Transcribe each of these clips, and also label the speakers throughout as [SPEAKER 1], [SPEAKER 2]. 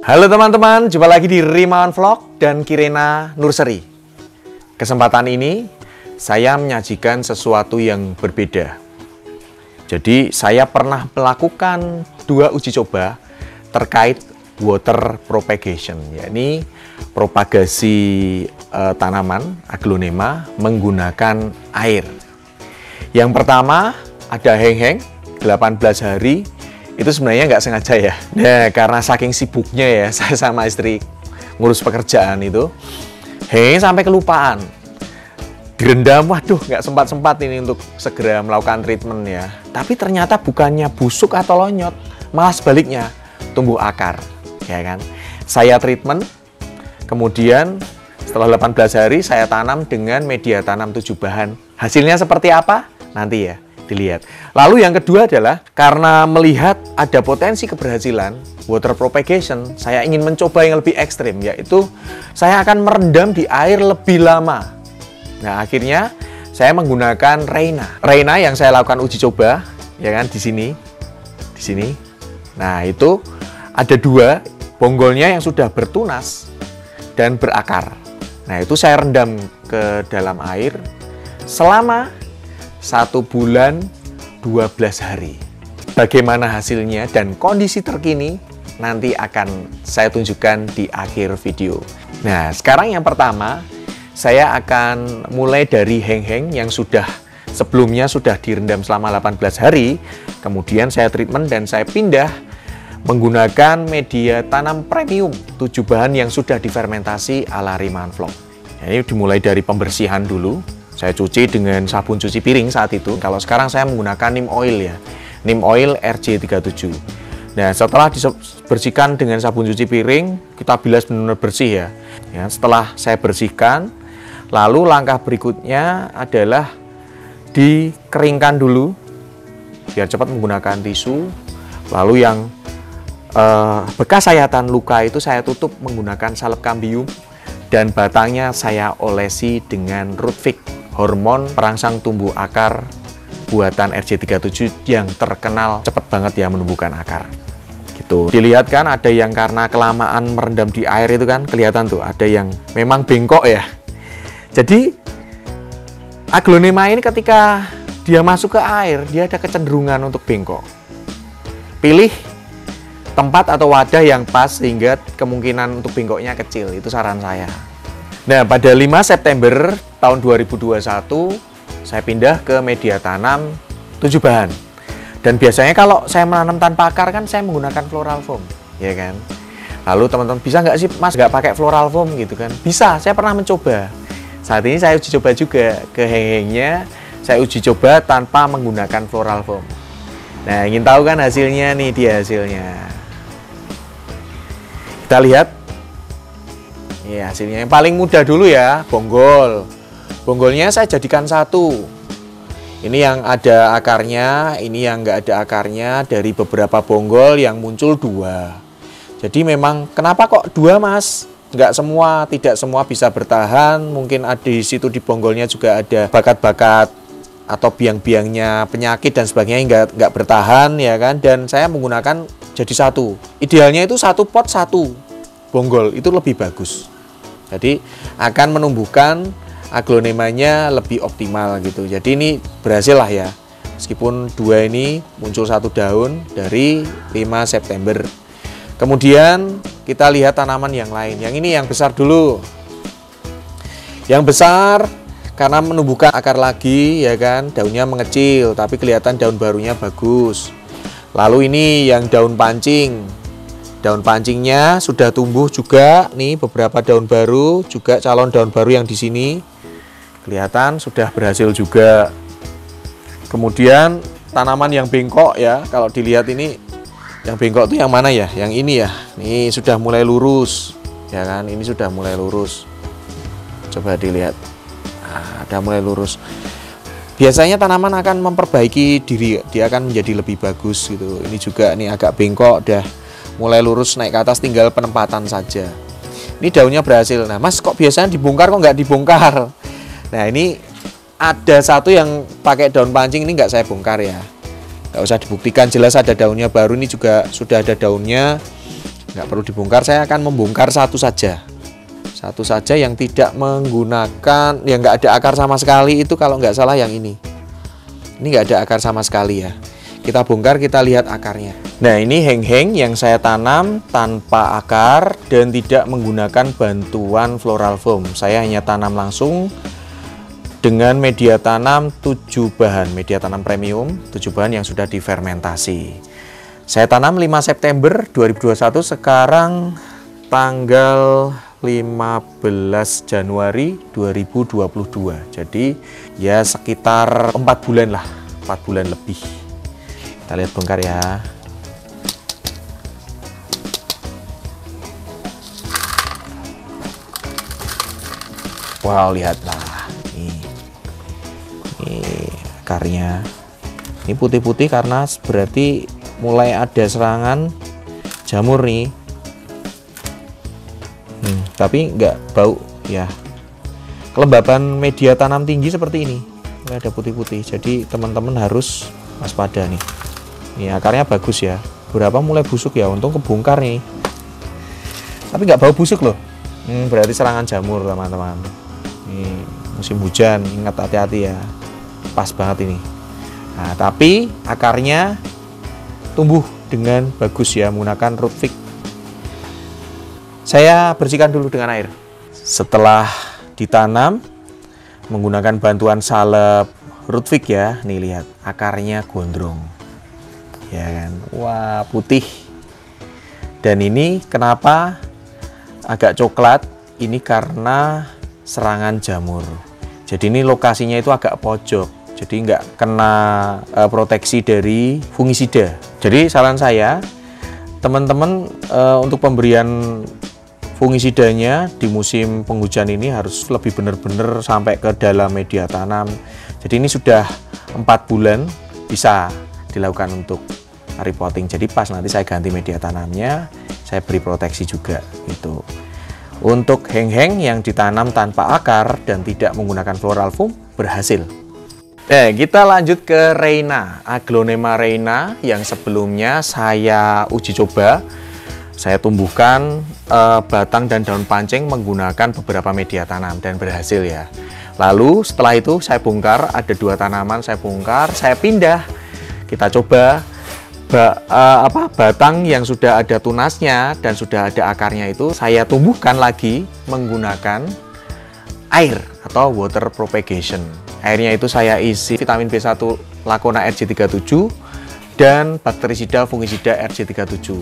[SPEAKER 1] Halo teman-teman, jumpa lagi di Rimawan Vlog dan Kirena Nursery. Kesempatan ini saya menyajikan sesuatu yang berbeda. Jadi saya pernah melakukan 2 uji coba terkait water propagation, yakni propagasi tanaman aglonema menggunakan air. Yang pertama ada heng-heng 18 hari. Itu sebenarnya nggak sengaja ya. Nah, karena saking sibuknya ya, saya sama istri ngurus pekerjaan itu, sampai kelupaan. Direndam, waduh, nggak sempat-sempat ini untuk segera melakukan treatment ya. Tapi ternyata bukannya busuk atau lonyot, malah sebaliknya, tumbuh akar. Ya kan? Saya treatment, kemudian setelah 18 hari saya tanam dengan media tanam 7 bahan. Hasilnya seperti apa? Nanti ya dilihat. Lalu yang kedua adalah karena melihat ada potensi keberhasilan water propagation, saya ingin mencoba yang lebih ekstrim, yaitu saya akan merendam di air lebih lama. Nah, akhirnya saya menggunakan Reina yang saya lakukan uji coba, ya kan, di sini. Nah, itu ada 2 bonggolnya yang sudah bertunas dan berakar. Nah, itu saya rendam ke dalam air selama 1 bulan 12 hari. Bagaimana hasilnya dan kondisi terkini nanti akan saya tunjukkan di akhir video. Nah, sekarang yang pertama saya akan mulai dari heng-heng yang sebelumnya sudah direndam selama 18 hari. Kemudian saya treatment dan saya pindah menggunakan media tanam premium 7 bahan yang sudah difermentasi ala Rimawan Vlog. Ini dimulai dari pembersihan dulu. Saya cuci dengan sabun cuci piring saat itu. Kalau sekarang saya menggunakan neem oil ya. Neem oil RJ37. Nah, setelah dibersihkan dengan sabun cuci piring, kita bilas benar-benar bersih ya. Setelah saya bersihkan, lalu langkah berikutnya adalah dikeringkan dulu biar cepat menggunakan tisu. Lalu yang bekas sayatan luka itu saya tutup menggunakan salep kambium dan batangnya saya olesi dengan root fix, hormon perangsang tumbuh akar buatan RJ37 yang terkenal cepat banget ya menumbuhkan akar. Gitu. Dilihat kan ada yang karena kelamaan merendam di air itu kan kelihatan tuh, ada yang memang bengkok ya. Jadi aglonema ini ketika dia masuk ke air, dia ada kecenderungan untuk bengkok. Pilih tempat atau wadah yang pas sehingga kemungkinan untuk bengkoknya kecil, itu saran saya. Nah, pada 5 September tahun 2021 saya pindah ke media tanam 7 bahan. Dan biasanya kalau saya menanam tanpa akar kan saya menggunakan floral foam, ya kan. Lalu teman-teman, bisa nggak sih Mas nggak pakai floral foam gitu kan? Bisa, saya pernah mencoba. Saat ini saya uji coba juga ke heng-hengnya, saya uji coba tanpa menggunakan floral foam. Nah, ingin tahu kan hasilnya nih, dia hasilnya. Kita lihat. Ya, hasilnya yang paling mudah dulu ya, bonggol. Bonggolnya saya jadikan 1. Ini yang ada akarnya, ini yang nggak ada akarnya. Dari beberapa bonggol yang muncul 2. Jadi memang kenapa kok 2 Mas? Nggak semua, tidak semua bisa bertahan. Mungkin ada di situ di bonggolnya juga ada bakat-bakat atau biang-biangnya penyakit dan sebagainya nggak bertahan ya kan. Dan saya menggunakan jadi 1. Idealnya itu 1 pot 1 bonggol, itu lebih bagus. Jadi akan menumbuhkan aglonemanya lebih optimal gitu. Jadi ini berhasil lah ya. Meskipun 2 ini muncul 1 daun dari 5 September. Kemudian kita lihat tanaman yang lain. Yang ini yang besar dulu. Yang besar karena menumbuhkan akar lagi ya kan, daunnya mengecil tapi kelihatan daun barunya bagus. Lalu ini yang daun pancing. Daun pancingnya sudah tumbuh juga, nih beberapa daun baru, juga calon daun baru yang di sini kelihatan sudah berhasil juga. Kemudian tanaman yang bengkok ya, kalau dilihat ini Yang bengkok tuh yang mana ya? Yang ini ya. Ini sudah mulai lurus, ya kan? Ini sudah mulai lurus. Coba dilihat. Nah, udah mulai lurus. Biasanya tanaman akan memperbaiki diri, dia akan menjadi lebih bagus gitu. Ini juga nih agak bengkok, udah mulai lurus naik ke atas, tinggal penempatan saja. Ini daunnya berhasil. Nah, Mas kok biasanya dibongkar kok nggak dibongkar? Nah, ini ada satu yang pakai daun pancing, ini nggak saya bongkar ya. Nggak usah dibuktikan, jelas ada daunnya baru, ini juga sudah ada daunnya, nggak perlu dibongkar. Saya akan membongkar satu saja yang tidak menggunakan, yang nggak ada akar sama sekali. Itu kalau nggak salah yang ini nggak ada akar sama sekali ya. Kita bongkar, kita lihat akarnya. Nah, ini heng-heng yang saya tanam tanpa akar dan tidak menggunakan bantuan floral foam. Saya hanya tanam langsung dengan media tanam 7 bahan, media tanam premium 7 bahan yang sudah difermentasi. Saya tanam 5 September 2021, sekarang tanggal 15 Januari 2022. Jadi ya sekitar 4 bulan lah, 4 bulan lebih. Kita lihat bongkar ya. Wow, lihatlah. Ini akarnya. Ini putih-putih karena berarti mulai ada serangan jamur nih. Tapi nggak bau ya. Kelembaban media tanam tinggi seperti ini. Mulai ada putih-putih. Jadi teman-teman harus waspada nih. Ini akarnya bagus ya. Berapa mulai busuk ya. Untung kebongkar nih. Tapi nggak bau busuk loh. Berarti serangan jamur teman-teman. Ini musim hujan, ingat hati-hati ya. Pas banget ini. Nah, tapi akarnya tumbuh dengan bagus ya, menggunakan root fix. Saya bersihkan dulu dengan air. Setelah ditanam menggunakan bantuan salep root fix ya. Nih lihat, akarnya gondrong. Ya kan? Wah, putih. Dan ini kenapa agak coklat? Ini karena serangan jamur. Jadi ini lokasinya itu agak pojok. Jadi nggak kena proteksi dari fungisida. Jadi saran saya, teman-teman untuk pemberian fungisidanya di musim penghujan ini harus lebih benar-benar sampai ke dalam media tanam. Jadi ini sudah 4 bulan bisa dilakukan untuk repotting. Jadi pas nanti saya ganti media tanamnya, saya beri proteksi juga gitu. Untuk heng-heng yang ditanam tanpa akar dan tidak menggunakan floral foam berhasil. Kita lanjut ke Reina, Aglonema Reina yang sebelumnya saya uji coba. Saya tumbuhkan batang dan daun pancing menggunakan beberapa media tanam dan berhasil ya. Lalu setelah itu saya bongkar, ada 2 tanaman saya bongkar, saya pindah. Kita coba batang yang sudah ada tunasnya dan sudah ada akarnya itu saya tumbuhkan lagi menggunakan air atau water propagation. Airnya itu saya isi vitamin B1 Lacona RJ37 dan bakterisida fungisida RJ37.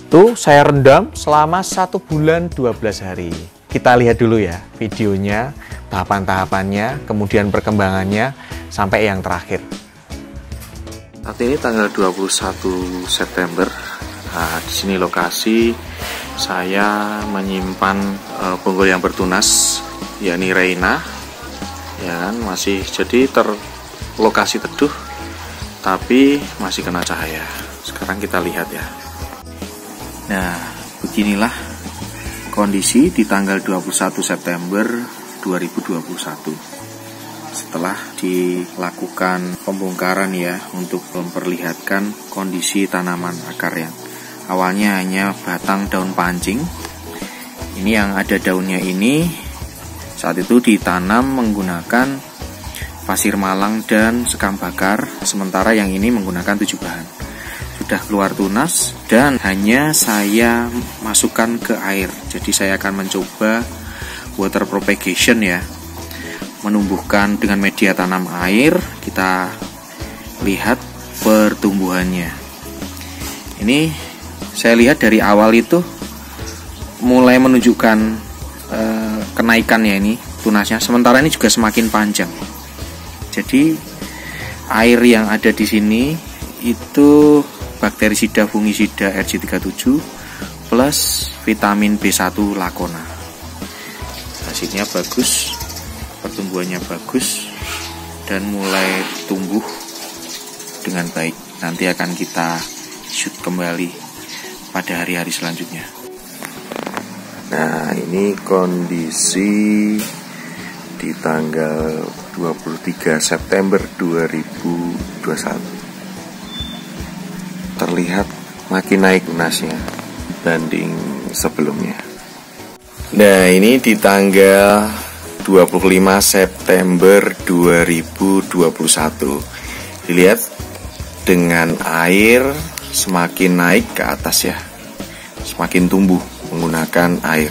[SPEAKER 1] Itu saya rendam selama 1 bulan 12 hari. Kita lihat dulu ya videonya, tahapan-tahapannya, kemudian perkembangannya sampai yang terakhir. Saat ini tanggal 21 September. Nah, di sini lokasi saya menyimpan bonggol yang bertunas, yakni Reina. Ya kan, masih jadi lokasi teduh tapi masih kena cahaya. Sekarang kita lihat ya. Nah, beginilah kondisi di tanggal 21 September 2021 setelah dilakukan pembongkaran ya, untuk memperlihatkan kondisi tanaman akar yang awalnya hanya batang daun pancing. Ini yang ada daunnya ini saat itu ditanam menggunakan pasir malang dan sekam bakar, sementara yang ini menggunakan 7 bahan. Sudah keluar tunas dan hanya saya masukkan ke air. Jadi saya akan mencoba water propagation ya, menumbuhkan dengan media tanam air. Kita lihat pertumbuhannya. Ini saya lihat dari awal itu mulai menunjukkan kenaikannya ini tunasnya, sementara ini juga semakin panjang. Jadi air yang ada di sini itu bakterisida fungisida RG37 plus vitamin B1 Lakona. Hasilnya bagus, pertumbuhannya bagus dan mulai tumbuh dengan baik. Nanti akan kita shoot kembali pada hari-hari selanjutnya. Nah, ini kondisi di tanggal 23 September 2021. Terlihat makin naik lunasnya dibanding sebelumnya. Nah, ini di tanggal 25 September 2021. Dilihat dengan air semakin naik ke atas ya. Semakin tumbuh menggunakan air.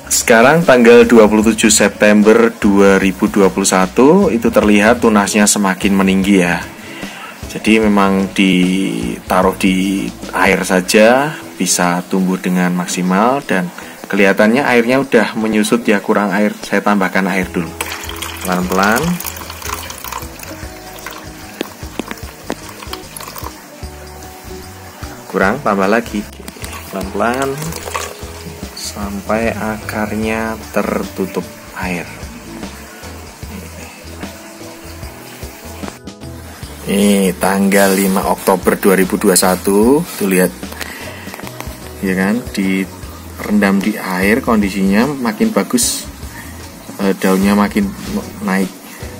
[SPEAKER 1] Sekarang tanggal 27 September 2021 itu terlihat tunasnya semakin meninggi ya. Jadi memang ditaruh di air saja bisa tumbuh dengan maksimal dan kelihatannya airnya udah menyusut ya, kurang air. Saya tambahkan air dulu. Pelan-pelan. Kurang, tambah lagi. Pelan-pelan sampai akarnya tertutup air. Ini tanggal 5 Oktober 2021. Tuh lihat. Ya kan, direndam di air, kondisinya makin bagus. Daunnya makin naik.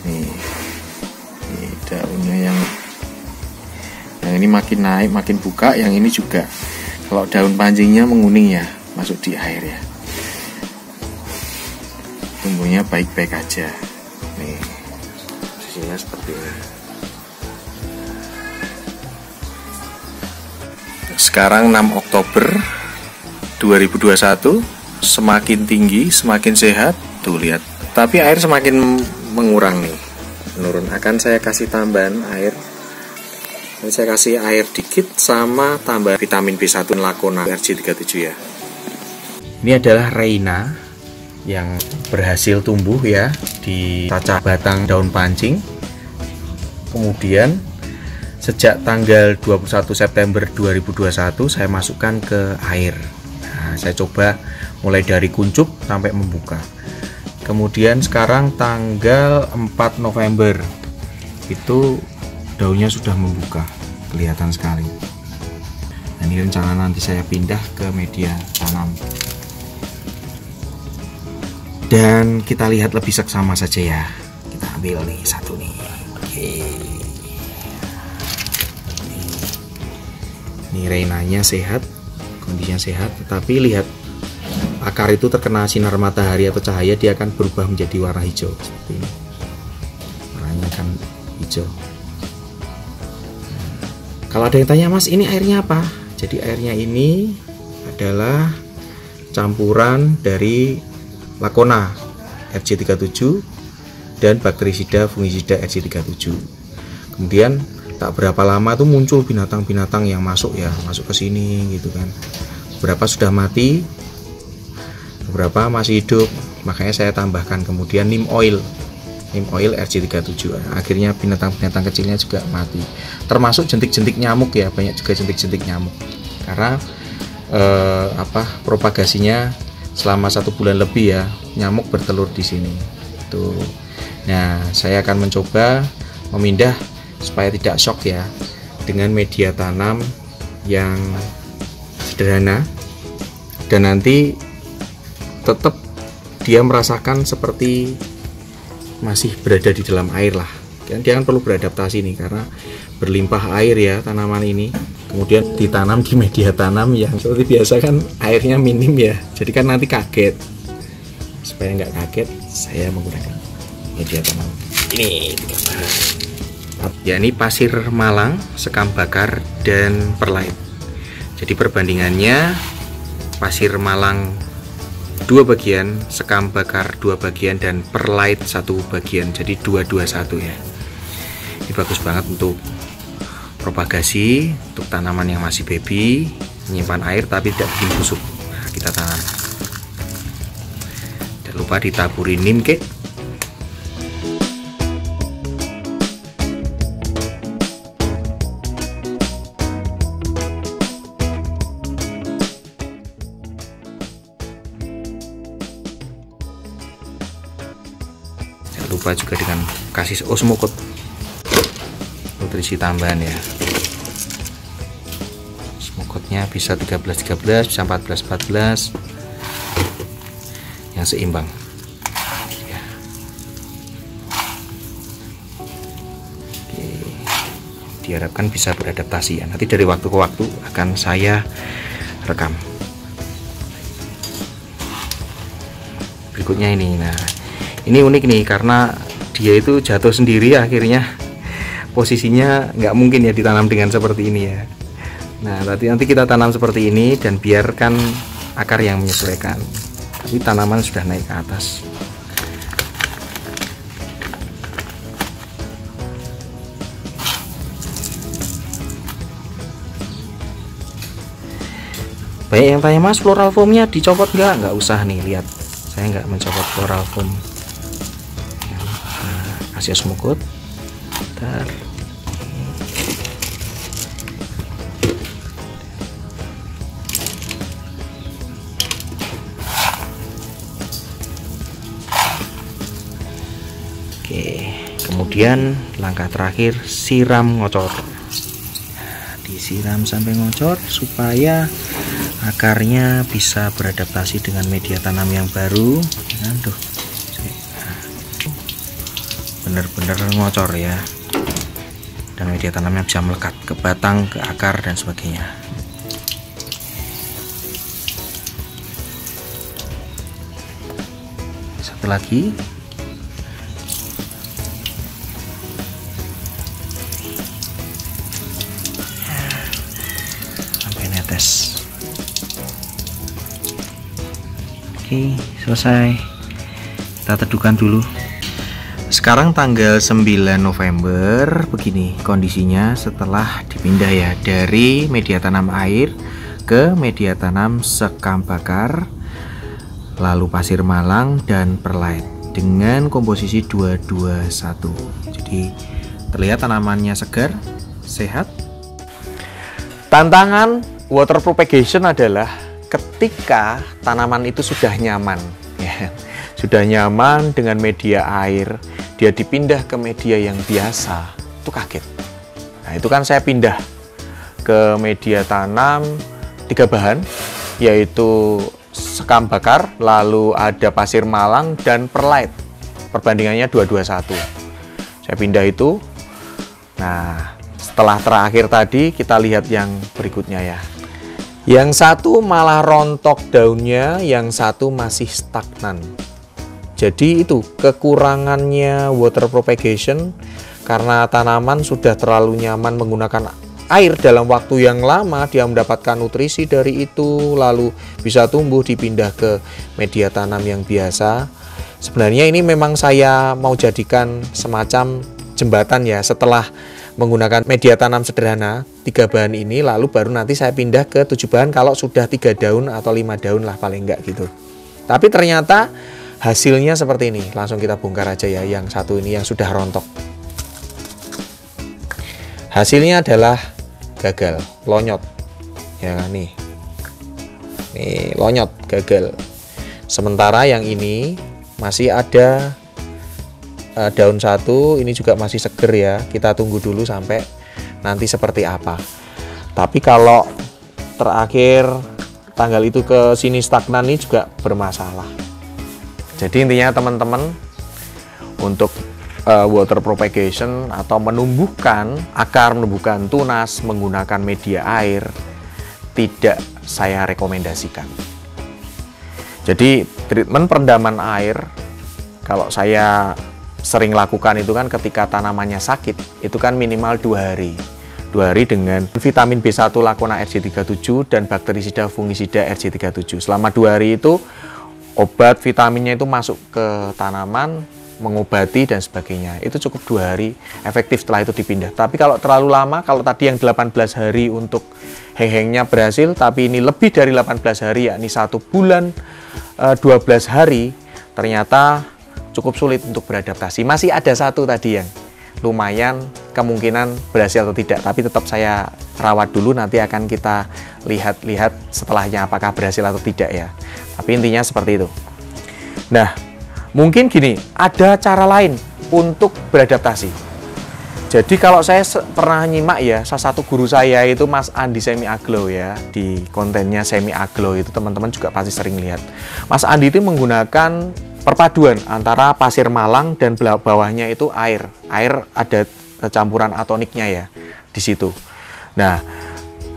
[SPEAKER 1] Nih daunnya yang ini makin naik, makin buka. Yang ini juga. Kalau daun pancingnya menguning ya, masuk di air ya. Tumbuhnya baik-baik aja. Nih, posisinya seperti ini. Sekarang 6 Oktober 2021, semakin tinggi, semakin sehat. Tuh lihat. Tapi air semakin mengurang nih, menurun. Akan saya kasih tambahan air. Saya kasih air dikit sama tambah vitamin B1 Lakona RG37 ya. Ini adalah Reina yang berhasil tumbuh ya di cacah batang daun pancing. Kemudian sejak tanggal 21 September 2021 saya masukkan ke air. Nah, saya coba mulai dari kuncup sampai membuka. Kemudian sekarang tanggal 4 November itu daunnya sudah membuka, kelihatan sekali. Nah, ini rencana nanti saya pindah ke media tanam. Dan kita lihat lebih seksama saja ya. Kita ambil nih satu nih. Oke. Ini Reinanya sehat, kondisinya sehat, tetapi lihat akar itu terkena sinar matahari atau cahaya, dia akan berubah menjadi warna hijau seperti ini. Warnanya kan hijau. Kalau ada yang tanya, Mas, ini airnya apa? Jadi airnya ini adalah campuran dari Lakona RG37 dan bakterisida fungisida RG37. Kemudian tak berapa lama tuh muncul binatang-binatang yang masuk ya, masuk ke sini gitu kan. Beberapa sudah mati, beberapa masih hidup. Makanya saya tambahkan kemudian neem oil RG37. Akhirnya binatang-binatang kecilnya juga mati, termasuk jentik-jentik nyamuk ya, banyak juga jentik-jentik nyamuk karena propagasinya selama 1 bulan lebih ya, nyamuk bertelur di sini itu. Nah, saya akan mencoba memindah supaya tidak shock ya dengan media tanam yang sederhana dan nanti tetap dia merasakan seperti masih berada di dalam air lah. Dia kan perlu beradaptasi nih karena berlimpah air ya tanaman ini. Kemudian ditanam di media tanam yang seperti biasa kan airnya minim ya. Jadi kan nanti kaget. Supaya nggak kaget, saya menggunakan media tanam ini. Ya, ini pasir malang, sekam bakar, dan perlite. Jadi perbandingannya pasir malang 2 bagian, sekam bakar 2 bagian, dan perlite 1 bagian. Jadi 2-2-1 ya. Ini bagus banget untuk propagasi, untuk tanaman yang masih baby, menyimpan air tapi tidak bikin busuk. Nah, kita tanam. Jangan lupa ditaburi neem cake. lupa juga dengan kasih osmokot nutrisi tambahan ya. Osmokotnya bisa 13-13, bisa 14-14 yang seimbang ya. Oke. Diharapkan bisa beradaptasi ya. Nanti dari waktu ke waktu akan saya rekam. Berikutnya ini, nah ini unik nih karena dia itu jatuh sendiri, akhirnya posisinya nggak mungkin ya ditanam dengan seperti ini ya. Nah nanti kita tanam seperti ini dan biarkan akar yang menyesuaikan, tapi tanaman sudah naik ke atas. Banyak yang tanya, Mas, floral foamnya dicopot nggak usah nih, lihat saya nggak mencopot floral foam. Nah, kasih osmokot. Bentar. Oke, kemudian langkah terakhir siram ngocor. Nah, disiram sampai ngocor supaya akarnya bisa beradaptasi dengan media tanam yang baru. Nah, tuh, bener-bener ngocor ya, dan media tanamnya bisa melekat ke batang, ke akar dan sebagainya. Satu lagi. Netes. Oke, selesai. Kita teduhkan dulu. Sekarang tanggal 9 November, begini kondisinya setelah dipindah ya dari media tanam air ke media tanam sekam bakar, lalu pasir malang dan perlite dengan komposisi 221. Jadi terlihat tanamannya segar, sehat. Tantangan water propagation adalah ketika tanaman itu sudah nyaman ya. Sudah nyaman dengan media air, dia dipindah ke media yang biasa, itu kaget. Nah, itu kan saya pindah ke media tanam 3 bahan, yaitu sekam bakar, lalu ada pasir malang dan perlite. Perbandingannya 221. Saya pindah itu. Nah, setelah terakhir tadi kita lihat yang berikutnya ya. Yang satu malah rontok daunnya, yang satu masih stagnan. Jadi itu kekurangannya water propagation, karena tanaman sudah terlalu nyaman menggunakan air dalam waktu yang lama, dia mendapatkan nutrisi dari itu, lalu bisa tumbuh dipindah ke media tanam yang biasa. Sebenarnya ini memang saya mau jadikan semacam jembatan ya, setelah menggunakan media tanam sederhana 3 bahan ini, lalu baru nanti saya pindah ke 7 bahan kalau sudah 3 daun atau 5 daun lah paling enggak gitu. Tapi ternyata hasilnya seperti ini. Langsung kita bongkar aja ya yang satu ini yang sudah rontok. Hasilnya adalah gagal, lonyot ya kan nih. Nih lonyot, gagal. Sementara yang ini masih ada daun satu, ini juga masih seger ya. Kita tunggu dulu sampai nanti seperti apa. Tapi kalau terakhir tanggal itu ke sini stagnan, ini juga bermasalah. Jadi intinya teman-teman, untuk water propagation atau menumbuhkan akar, menumbuhkan tunas menggunakan media air tidak saya rekomendasikan. Jadi treatment perendaman air kalau saya sering lakukan itu kan ketika tanamannya sakit, itu kan minimal 2 hari. 2 hari dengan vitamin B1 Lacona RJ37 dan bakterisida fungisida RJ37. Selama 2 hari itu obat vitaminnya itu masuk ke tanaman, mengobati dan sebagainya. Itu cukup 2 hari efektif, setelah itu dipindah. Tapi kalau terlalu lama, kalau tadi yang 18 hari untuk heng-hengnya berhasil, tapi ini lebih dari 18 hari, yakni 1 bulan 12 hari, ternyata cukup sulit untuk beradaptasi. Masih ada satu tadi yang lumayan kemungkinan berhasil atau tidak, tapi tetap saya rawat dulu, nanti akan kita lihat setelahnya apakah berhasil atau tidak ya. Tapi intinya seperti itu. Nah, Mungkin gini, ada cara lain untuk beradaptasi. Jadi kalau saya pernah nyimak ya, salah satu guru saya itu Mas Andi Semi Aglo ya, di kontennya Semi Aglo itu teman-teman juga pasti sering lihat. Mas Andi itu menggunakan perpaduan antara pasir malang dan bawahnya itu air. Air ada campuran atoniknya ya di situ. Nah,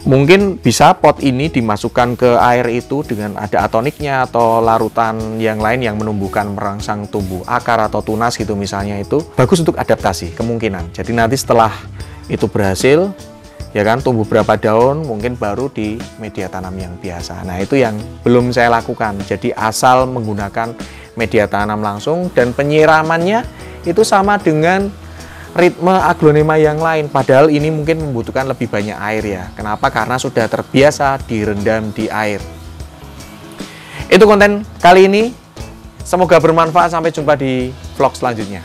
[SPEAKER 1] mungkin bisa pot ini dimasukkan ke air itu dengan ada atoniknya atau larutan yang lain yang menumbuhkan merangsang tumbuh akar atau tunas gitu misalnya, itu bagus untuk adaptasi kemungkinan. Jadi nanti setelah itu berhasil ya kan, tumbuh berapa daun mungkin baru di media tanam yang biasa. Nah, itu yang belum saya lakukan. Jadi asal menggunakan media tanam langsung dan penyiramannya itu sama dengan ritme aglonema yang lain, padahal ini mungkin membutuhkan lebih banyak air ya. Kenapa? Karena sudah terbiasa direndam di air. Itu konten kali ini. Semoga bermanfaat. Sampai jumpa di vlog selanjutnya.